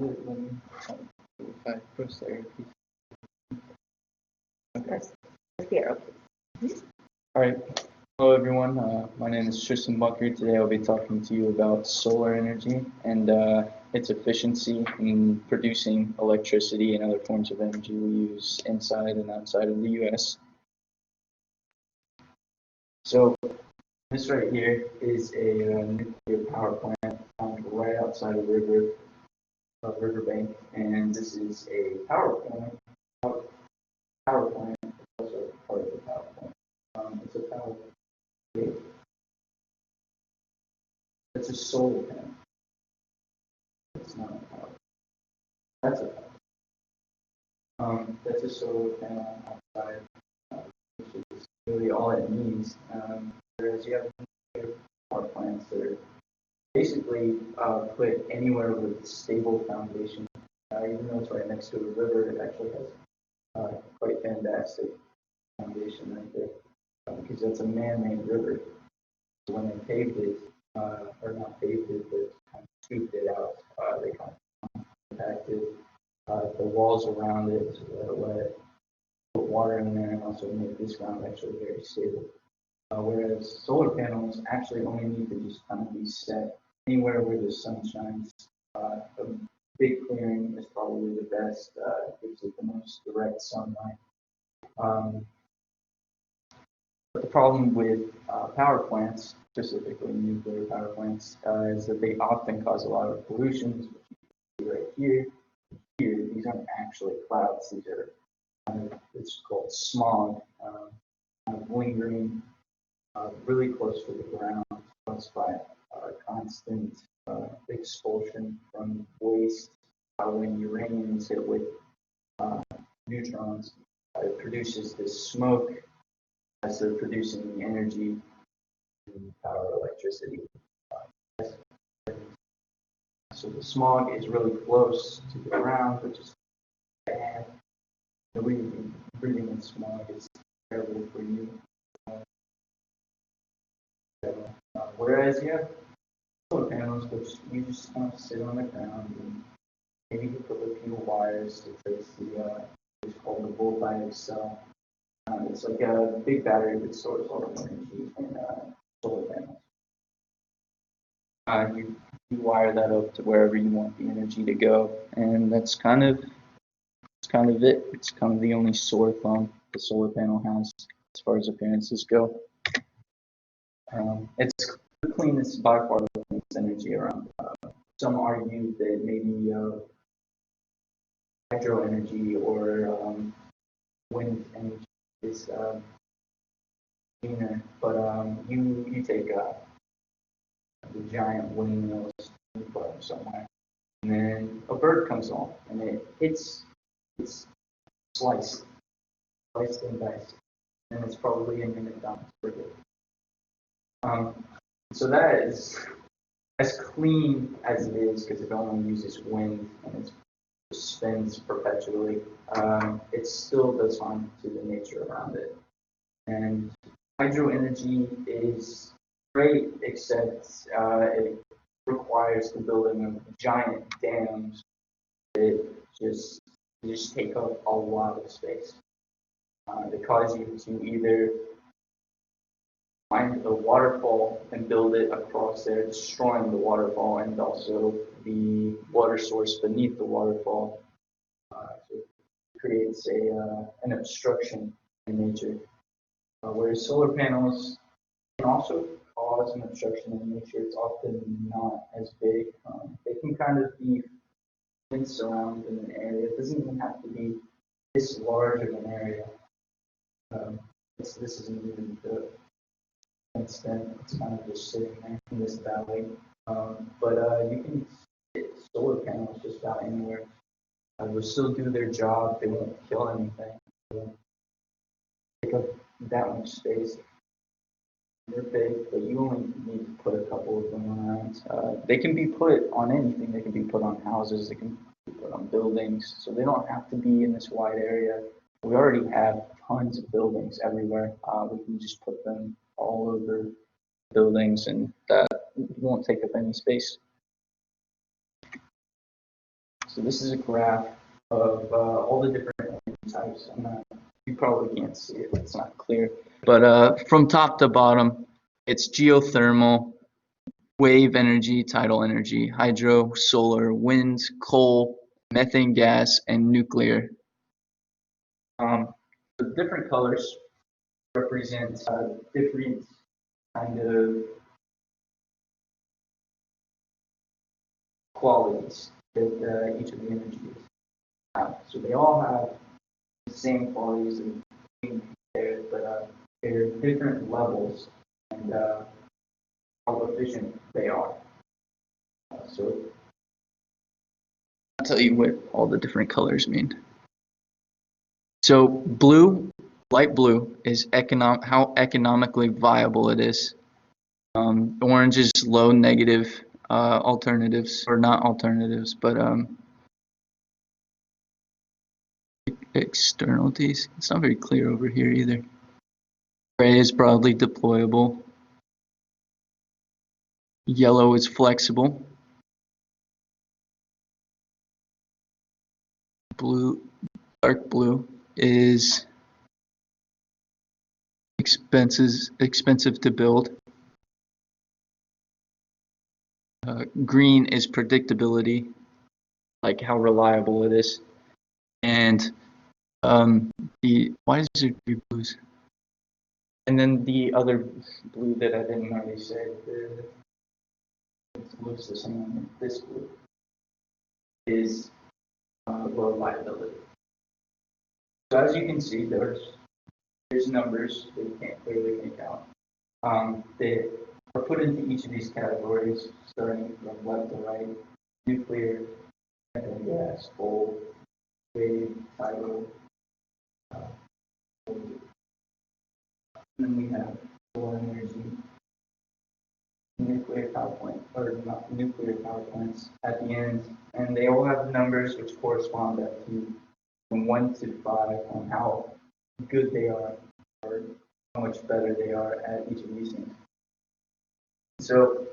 If I press there. Okay. Let's be arrow, please. All right. Hello, everyone. My name is Tristan SP. Today I'll be talking to you about solar energy and its efficiency in producing electricity and other forms of energy we use inside and outside of the U.S. So this right here is a nuclear power plant found right outside of Riverbank, and this is a power plant. Power plant is also part of the power plant. It's a power plant. It's a solar panel. It's not a power. That's a power. That's a solar panel outside, which is really all it needs. Whereas you have nuclear power plants that are basically put anywhere with a stable foundation. Even though it's right next to a river, it actually has quite fantastic foundation right there, because that's a man-made river. So when they paved it, or not paved it, but kind of scooped it out, they kind of compacted the walls around it to let it put water in there and also make this ground actually very stable. Whereas solar panels actually only need to just kind of be set anywhere where the sun shines. A big clearing is probably the best, gives it the most direct sunlight. But the problem with power plants, specifically nuclear power plants, is that they often cause a lot of pollution, which you can see right here. Here, these aren't actually clouds, these are it's called smog, kind of lingering really close to the ground, caused by constant expulsion from waste. When uranium is hit with neutrons, it produces this smoke as they're producing the energy to power electricity. So the smog is really close to the ground, which is bad. Breathing in smog is terrible for you. Whereas you have solar panels, which you just kind of sit on the ground and maybe you put a few wires to trace the it's called the voltaic cell. It's like a big battery that stores all the energy in solar panels. You wire that up to wherever you want the energy to go, and that's kind of it. It's kind of the only sore thumb the solar panel has as far as appearances go. It's the cleanest, by far the cleanest energy around. Some argue that maybe hydro energy or wind energy is cleaner, but you take the giant windmills and you put them somewhere, and then a bird comes along and it's sliced and diced, and it's probably in your McDonald's burger. So that is as clean as it is because it only uses wind and it spins perpetually. It still does harm to the nature around it. And hydro energy is great, except it requires the building of giant dams that just take up a lot of space. They cause you to either find a waterfall and build it across there, destroying the waterfall and also the water source beneath the waterfall. So it creates an obstruction in nature. Whereas solar panels can also cause an obstruction in nature. It's often not as big. They can kind of be fenced around in an area. It doesn't even have to be this large of an area. This isn't even the extent. It's kind of just sitting there in this valley. But you can get solar panels just about anywhere. They'll still do their job. They won't kill anything. They won't take up that much space. They're big, but you only need to put a couple of them around. They can be put on anything. They can be put on houses. They can be put on buildings. So they don't have to be in this wide area. We already have tons of buildings everywhere. We can just put them all over buildings, and that won't take up any space. So So this is a graph of all the different energy types. You probably can't see it, it's not clear. But from top to bottom, it's geothermal, wave energy, tidal energy, hydro, solar, wind, coal, methane gas, and nuclear. The different colors represent different kind of qualities that each of the energies have. So they all have the same qualities and being compared, but they're different levels and how efficient they are. So I'll tell you what all the different colors mean. So blue, light blue, is how economically viable it is. Orange is low negative alternatives, or not alternatives, but externalities. It's not very clear over here either. Gray is broadly deployable. Yellow is flexible. Blue, dark blue, is expensive to build. Green is predictability, like how reliable it is. And why is there three blues? And then the other blue that I didn't already say, it looks the same. This blue is low reliability. So as you can see, there's numbers that you can't clearly make out. They are put into each of these categories, starting from left to right: nuclear, methane gas, coal, wave, tidal. And then we have solar energy, nuclear power plant, or not nuclear power plants at the end, and they all have numbers which correspond to from 1 to 5 on how good they are or how much better they are at each of these things. So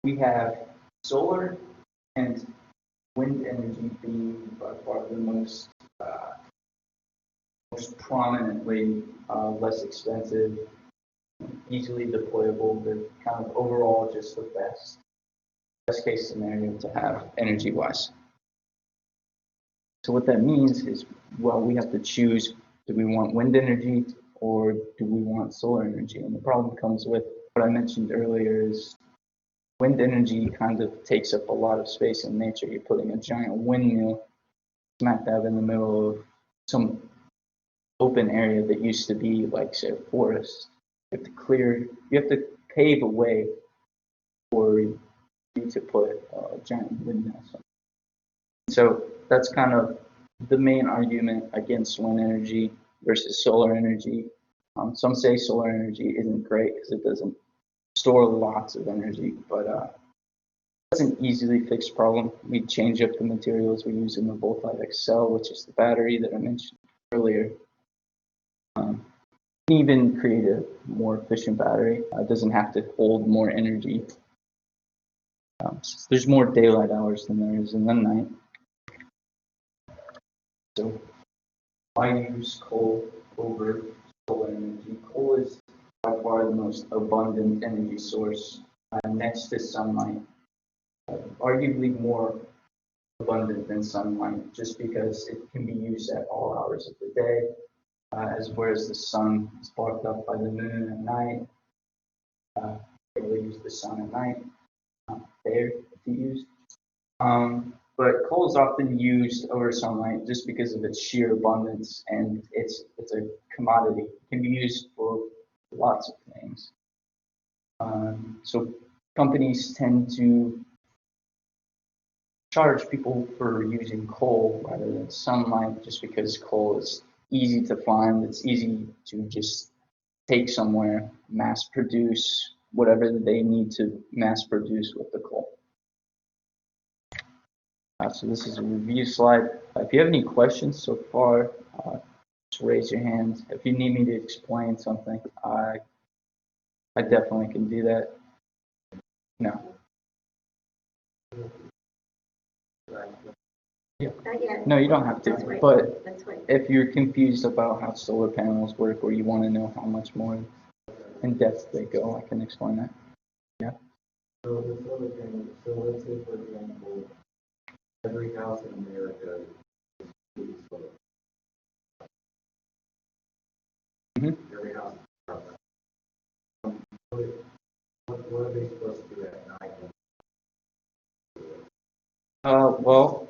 we have solar and wind energy being by far the most prominently less expensive, easily deployable. They're kind of overall just the best case scenario to have energy wise. So what that means is, well, we have to choose: do we want wind energy or do we want solar energy? And the problem comes with what I mentioned earlier is wind energy kind of takes up a lot of space in nature. You're putting a giant windmill smack dab in the middle of some open area that used to be, like, say, a forest. You have to pave a way for you to put a giant windmill. So that's kind of the main argument against wind energy versus solar energy. Some say solar energy isn't great because it doesn't store lots of energy, but that's an easily fixed problem. We change up the materials we use in the Voltaic cell, which is the battery that I mentioned earlier. Even create a more efficient battery. It doesn't have to hold more energy. There's more daylight hours than there is in the night. So I use coal over solar energy. Coal is by far the most abundant energy source next to sunlight. Arguably more abundant than sunlight, just because it can be used at all hours of the day, whereas the sun is blocked up by the moon at night. They use the sun at night, there to use. But coal is often used over sunlight just because of its sheer abundance, and it's a commodity. It can be used for lots of things. So companies tend to charge people for using coal rather than sunlight, just because coal is easy to find. It's easy to just take somewhere, mass produce whatever they need to mass produce with the coal. So this is a review slide. If you have any questions so far, just raise your hand. If you need me to explain something, I definitely can do that. No. Not yet. No, you don't have to, Let's wait. but Let's wait. if you're confused about how solar panels work or you want to know how much more in depth they go, I can explain that. Yeah. So the solar panel, so let's say for example, every house in America is completely solar. Mhm. Every house. What are they supposed to do at night? Well,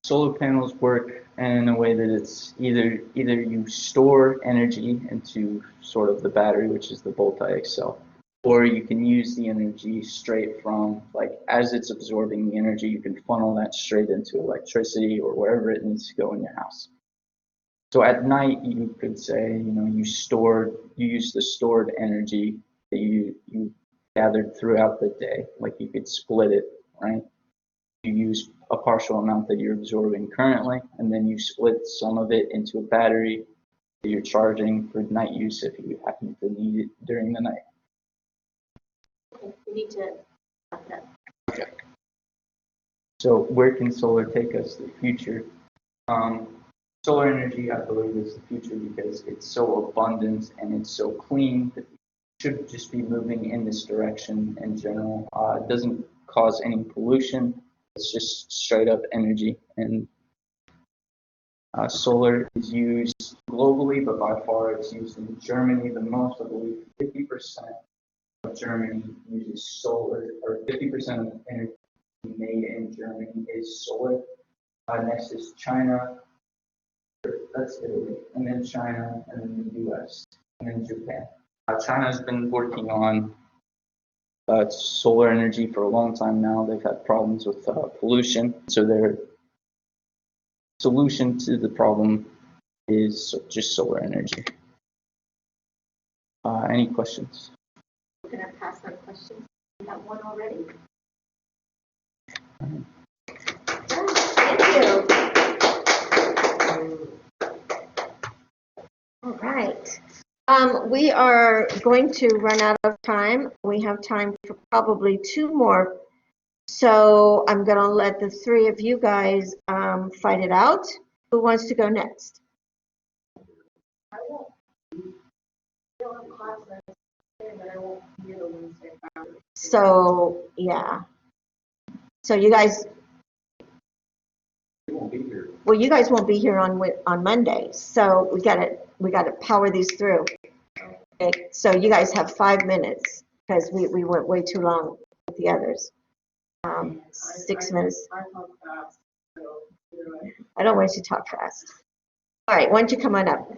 solar panels work in a way that it's either you store energy into sort of the battery, which is the voltaic cell, or you can use the energy straight from, like, as it's absorbing the energy, you can funnel that straight into electricity or wherever it needs to go in your house. So at night, you could say, you use the stored energy that you gathered throughout the day, like you could split it, right? You use a partial amount that you're absorbing currently, and then you split some of it into a battery that you're charging for night use if you happen to need it during the night. Okay, we need to wrap that. Okay. So where can solar take us in the future? Solar energy, I believe, is the future because it's so abundant and it's so clean that we should just be moving in this direction in general. It doesn't cause any pollution. It's just straight up energy. And solar is used globally, but by far it's used in Germany the most. I believe 50% of Germany uses solar, or 50% of energy made in Germany is solar. Next is China. That's Italy, and then China, and then the U.S., and then Japan. China's been working on solar energy for a long time now. They've had problems with pollution, so their solution to the problem is just solar energy. Any questions? We're going to pass on questions. We have one already. Thank you. All right. We are going to run out of time. We have time for probably two more. So I'm going to let the three of you guys fight it out. Who wants to go next? I won't have class Wednesday, but I won't be here the Wednesday after. So, yeah. So you guys, We won't be here. well, you guys won't be here on Monday. So we gotta power these through. Okay, so you guys have 5 minutes because we went way too long with the others. 6 minutes. I talk fast, so anyway. I don't want you to talk fast. All right, why don't you come on up?